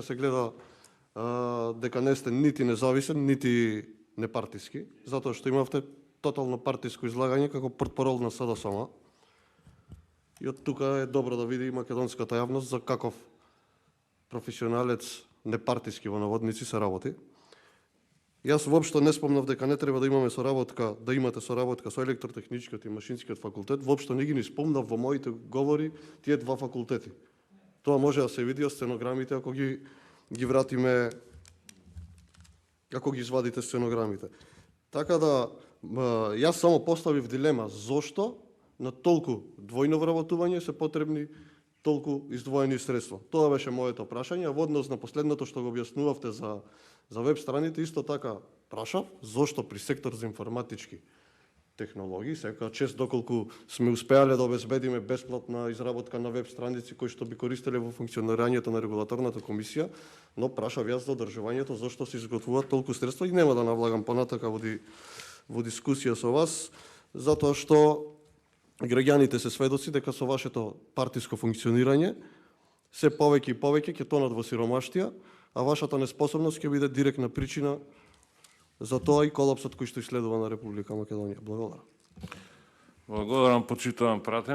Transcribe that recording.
се гледа дека не сте нити независен, нити непартиски, затоа што имавте тотално партиско излагање како портпарол на СДСМ. И од тука е добро да види македонската јавност за каков професионалец непартиски во наводници се работи. Јас воопшто не спомнав дека не треба да имаме соработка, да имате соработка со електротехничкиот и машинскиот факултет. Воопшто не ги спомнав во моите говори тие два факултети. Тоа може да се види од стенограмите ако ги вратиме, ако ги извадите стенограмите. Така да, јас само поставив дилема зошто на толку двојно вработување се потребни толку издвоени средства. Тоа беше моето прашање, а во однос на последното што го објаснувавте за веб страните, исто така прашав зошто при сектор за информатички технологии, секоја чест доколку сме успеале да обезбедиме бесплатна изработка на веб страници кои што би користеле во функционирањето на регулаторната комисија, но прашав јас за одржувањето зошто се изготвуваат толку средства и нема да навлагам понатака во дискусија со вас, затоа што граѓаните се сведоци дека со вашето партиско функционирање се повеќе и повеќе ќе тонат во сиромаштија, а вашата неспособност ќе биде директна причина за тоа и колапсот кој што иследува на Република Македонија. Благодарам. Благодарам, почитувам пратен.